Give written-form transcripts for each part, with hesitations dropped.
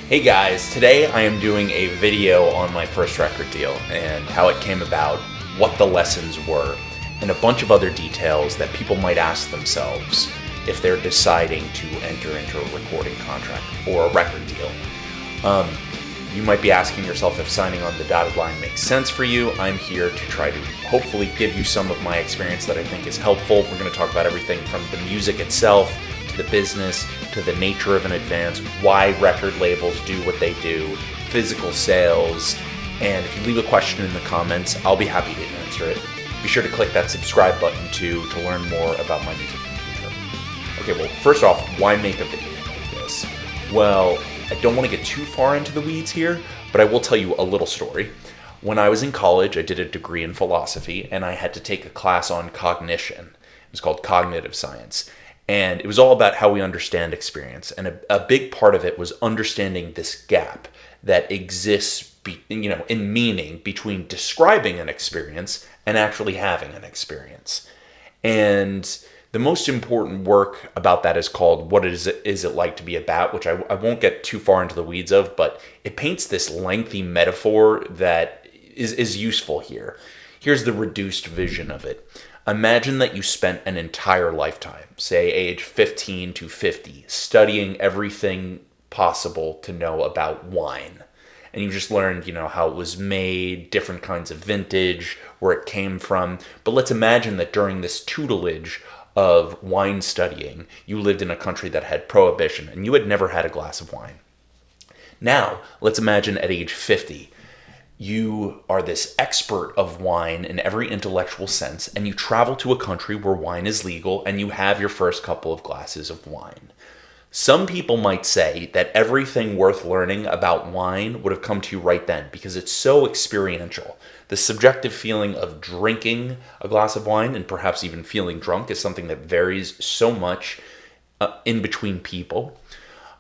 Hey guys, today I am doing a video on my first record deal and how it came about, what the lessons were, and a bunch of other details that people might ask themselves if they're deciding to enter into a recording contract or a record deal. You might be asking yourself if signing on the dotted line makes sense for you. I'm here to try to hopefully give you some of my experience that I think is helpful. We're going to talk about everything from the music itself, to the business, to the nature of an advance, why record labels do what they do, physical sales, and if you leave a question in the comments, I'll be happy to answer it. Be sure to click that subscribe button too to learn more about my music in the future. Okay, well, first off, why make a video like this? Well, I don't want to get too far into the weeds here, but I will tell you a little story. When I was in college, I did a degree in philosophy, and I had to take a class on cognition. It was called cognitive science. And it was all about how we understand experience. And a big part of it was understanding this gap that exists in meaning between describing an experience and actually having an experience. And the most important work about that is called What Is It Like to Be a Bat, which I won't get too far into the weeds of, but it paints this lengthy metaphor that is useful here. Here's the reduced vision of it. Imagine that you spent an entire lifetime, say age 15 to 50, studying everything possible to know about wine. And you just learned, how it was made, different kinds of vintage, where it came from. But let's imagine that during this tutelage of wine studying, you lived in a country that had prohibition and you had never had a glass of wine. Now, let's imagine at age 50, you are this expert of wine in every intellectual sense, and you travel to a country where wine is legal, and you have your first couple of glasses of wine. Some people might say that everything worth learning about wine would have come to you right then, because it's so experiential. The subjective feeling of drinking a glass of wine, and perhaps even feeling drunk, is something that varies so much in between people.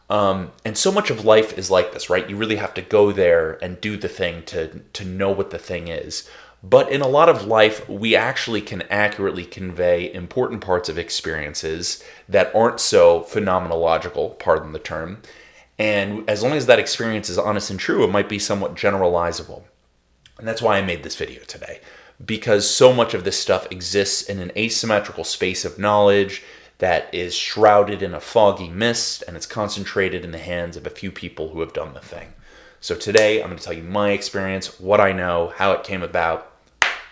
And so much of life is like this, right? You really have to go there and do the thing to know what the thing is. But in a lot of life, we actually can accurately convey important parts of experiences that aren't so phenomenological, pardon the term. And as long as that experience is honest and true, it might be somewhat generalizable. And that's why I made this video today. Because so much of this stuff exists in an asymmetrical space of knowledge that is shrouded in a foggy mist, and it's concentrated in the hands of a few people who have done the thing. So today, I'm going to tell you my experience, what I know, how it came about.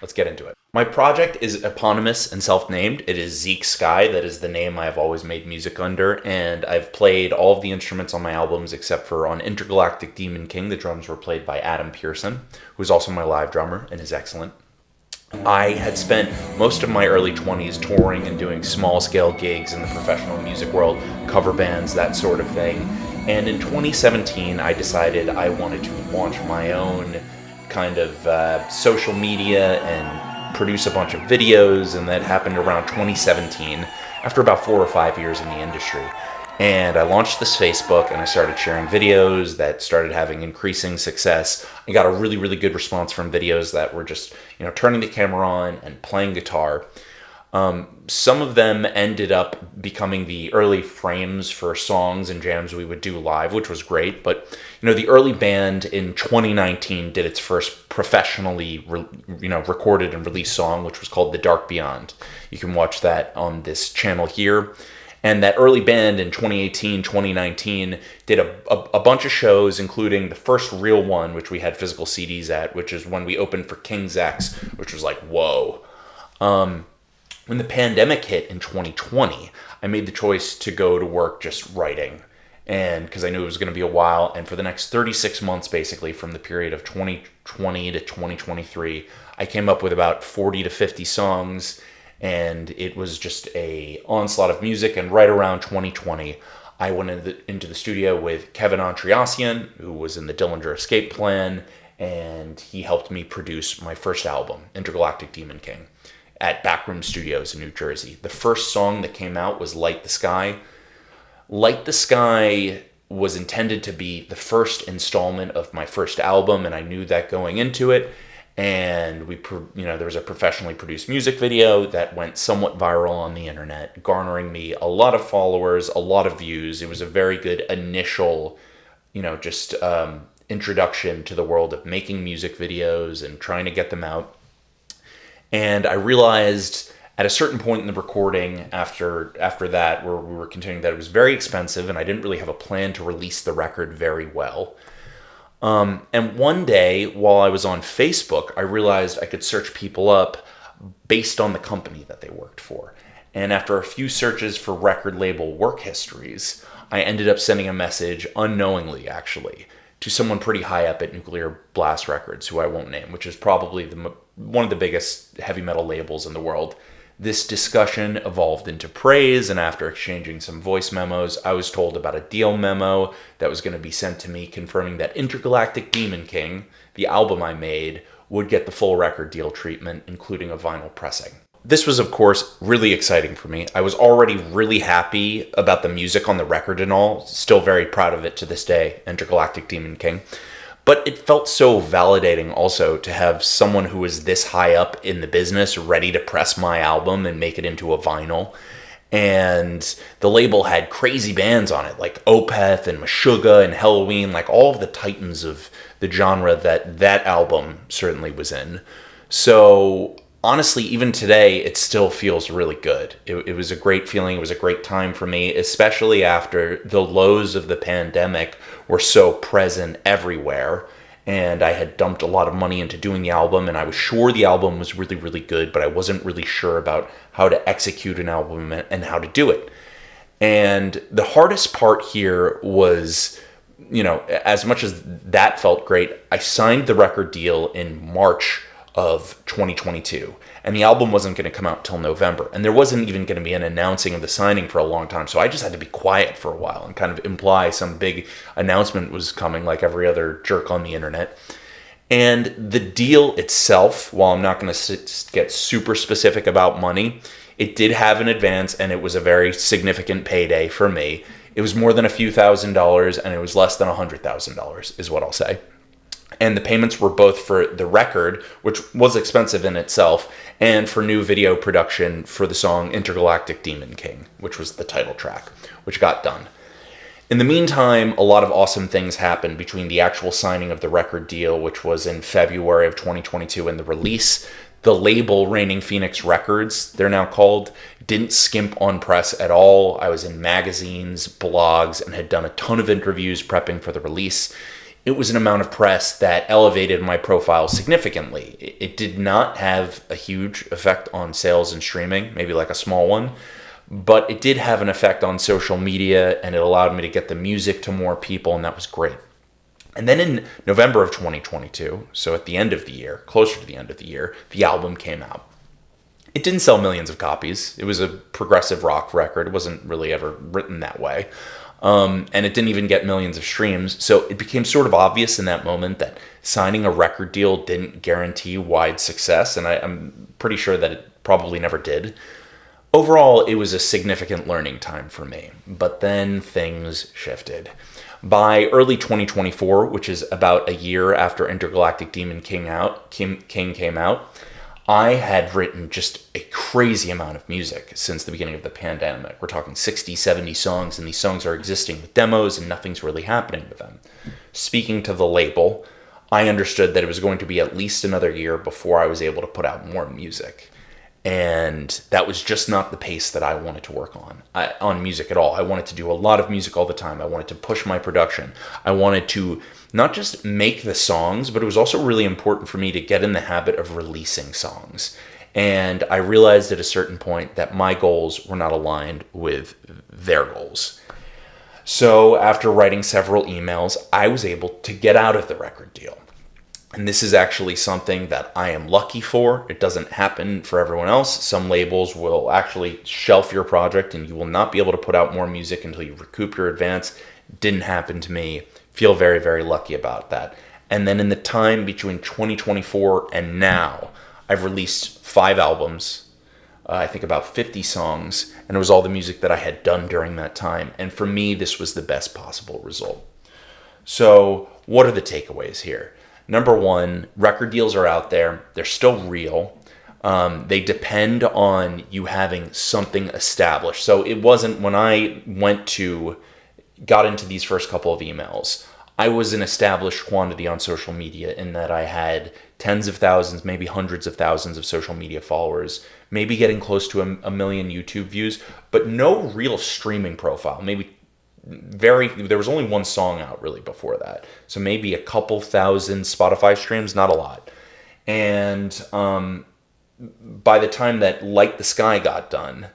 Let's get into it. My project is eponymous and self-named. It is Zeke Sky. That is the name I've always made music under, and I've played all of the instruments on my albums except for on Intergalactic Demon King. The drums were played by Adam Pearson, who's also my live drummer and is excellent. I had spent most of my early 20s touring and doing small-scale gigs in the professional music world, cover bands, that sort of thing. And in 2017, I decided I wanted to launch my own kind of social media and produce a bunch of videos, and that happened around 2017, after about 4 or 5 years in the industry. And I launched this Facebook, and I started sharing videos that started having increasing success. I got a really, really good response from videos that were just, turning the camera on and playing guitar. Some of them ended up becoming the early frames for songs and jams we would do live, which was great. But, the early band in 2019 did its first professionally, recorded and released song, which was called The Dark Beyond. You can watch that on this channel here. And that early band in 2018, 2019 did a bunch of shows, including the first real one, which we had physical CDs at, which is when we opened for King's X, which was like, whoa. When the pandemic hit in 2020, I made the choice to go to work just writing. And because I knew it was going to be a while. And for the next 36 months, basically, from the period of 2020 to 2023, I came up with about 40 to 50 songs. And it was just a onslaught of music. And right around 2020, I went into the studio with Kevin Andreassian, who was in the Dillinger Escape Plan, and he helped me produce my first album, Intergalactic Demon King, at Backroom Studios in New Jersey. The first song that came out was Light the Sky. Light the Sky was intended to be the first installment of my first album, and I knew that going into it. And there was a professionally produced music video that went somewhat viral on the internet, garnering me a lot of followers, a lot of views. It was a very good initial just introduction to the world of making music videos and trying to get them out. And I realized at a certain point in the recording after that, where we were continuing, that it was very expensive and I didn't really have a plan to release the record very well. And one day while I was on Facebook, I realized I could search people up based on the company that they worked for. And after a few searches for record label work histories, I ended up sending a message, unknowingly actually, to someone pretty high up at Nuclear Blast Records, who I won't name, which is probably one of the biggest heavy metal labels in the world. This discussion evolved into praise, and after exchanging some voice memos, I was told about a deal memo that was going to be sent to me confirming that Intergalactic Demon King, the album I made, would get the full record deal treatment, including a vinyl pressing. This was, of course, really exciting for me. I was already really happy about the music on the record and all, still very proud of it to this day, Intergalactic Demon King. But it felt so validating also to have someone who was this high up in the business ready to press my album and make it into a vinyl. And the label had crazy bands on it, like Opeth and Meshuggah and Helloween, like all of the titans of the genre that album certainly was in. So honestly, even today, it still feels really good. It was a great feeling. It was a great time for me, especially after the lows of the pandemic were so present everywhere. And I had dumped a lot of money into doing the album, and I was sure the album was really, really good, but I wasn't really sure about how to execute an album and how to do it. And the hardest part here was, as much as that felt great, I signed the record deal in March of 2022, and the album wasn't going to come out till November, and there wasn't even going to be an announcing of the signing for a long time, so I just had to be quiet for a while and kind of imply some big announcement was coming like every other jerk on the internet. And the deal itself, while I'm not going to get super specific about money, it did have an advance, and it was a very significant payday for me. It was more than a few $1,000s, and it was less than $100,000 is what I'll say. And the payments were both for the record, which was expensive in itself, and for new video production for the song Intergalactic Demon King, which was the title track, which got done. In the meantime, a lot of awesome things happened between the actual signing of the record deal, which was in February of 2022, and the release. The label, Reigning Phoenix Records, they're now called, didn't skimp on press at all. I was in magazines, blogs, and had done a ton of interviews prepping for the release. It was an amount of press that elevated my profile significantly. It did not have a huge effect on sales and streaming, maybe like a small one, but it did have an effect on social media, and it allowed me to get the music to more people, and that was great. And then in November of 2022, so at the end of the year, closer to the end of the year, the album came out. It didn't sell millions of copies. It was a progressive rock record. It wasn't really ever written that way. And it didn't even get millions of streams. So it became sort of obvious in that moment that signing a record deal didn't guarantee wide success. And I'm pretty sure that it probably never did. Overall, it was a significant learning time for me. But then things shifted. By early 2024, which is about a year after Intergalactic Demon King came out, I had written just a crazy amount of music since the beginning of the pandemic. We're talking 60, 70 songs, and these songs are existing with demos, and nothing's really happening with them. Speaking to the label, I understood that it was going to be at least another year before I was able to put out more music. And that was just not the pace that I wanted to work on music at all. I wanted to do a lot of music all the time. I wanted to push my production. I wanted to not just make the songs, but it was also really important for me to get in the habit of releasing songs. And I realized at a certain point that my goals were not aligned with their goals. So after writing several emails, I was able to get out of the record deal. And this is actually something that I am lucky for. It doesn't happen for everyone else. Some labels will actually shelf your project and you will not be able to put out more music until you recoup your advance. Didn't happen to me. Feel very, very lucky about that. And then in the time between 2024 and now, I've released 5 albums, I think about 50 songs, and it was all the music that I had done during that time. And for me, this was the best possible result. So what are the takeaways here? Number one, record deals are out there. They're still real. They depend on you having something established. So it wasn't when I got into these first couple of emails, I was an established quantity on social media in that I had tens of thousands, maybe hundreds of thousands of social media followers, maybe getting close to a million YouTube views, but no real streaming profile. There was only one song out really before that. So maybe a couple thousand Spotify streams, not a lot. And by the time that Light the Sky got done,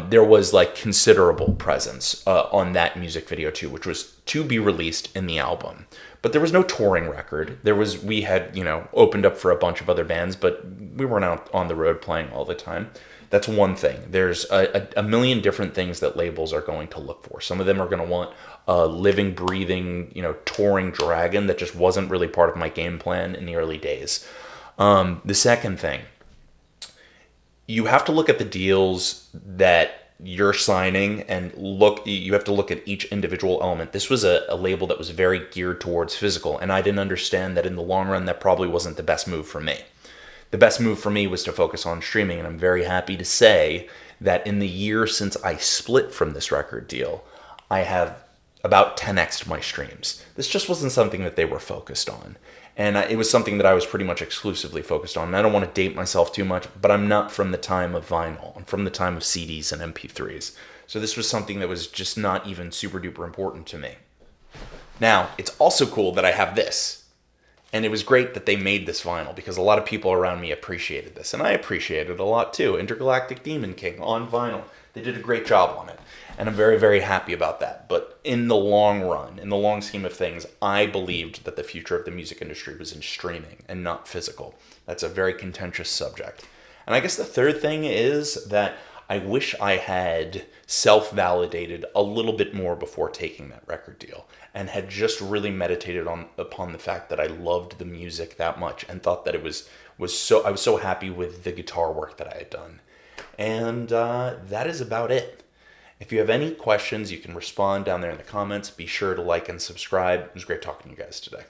there was like considerable presence on that music video too, which was to be released in the album. But there was no touring record. We had, opened up for a bunch of other bands, but we weren't out on the road playing all the time. That's one thing. There's a million different things that labels are going to look for. Some of them are going to want a living, breathing, touring dragon that just wasn't really part of my game plan in the early days. The second thing, you have to look at the deals that you're signing and you have to look at each individual element. This was a label that was very geared towards physical, and I didn't understand that in the long run that probably wasn't the best move for me. The best move for me was to focus on streaming, and I'm very happy to say that in the year since I split from this record deal, I have about 10x'd my streams. This just wasn't something that they were focused on. And it was something that I was pretty much exclusively focused on. And I don't want to date myself too much, but I'm not from the time of vinyl. I'm from the time of CDs and MP3s. So this was something that was just not even super duper important to me. Now, it's also cool that I have this. And it was great that they made this vinyl because a lot of people around me appreciated this. And I appreciated it a lot too. Intergalactic Demon King on vinyl. They did a great job on it. And I'm very, very happy about that. But in the long run, in the long scheme of things, I believed that the future of the music industry was in streaming and not physical. That's a very contentious subject. And I guess the third thing is that I wish I had self-validated a little bit more before taking that record deal and had just really meditated upon the fact that I loved the music that much and thought that I was so happy with the guitar work that I had done. And that is about it. If you have any questions, you can respond down there in the comments. Be sure to like and subscribe. It was great talking to you guys today.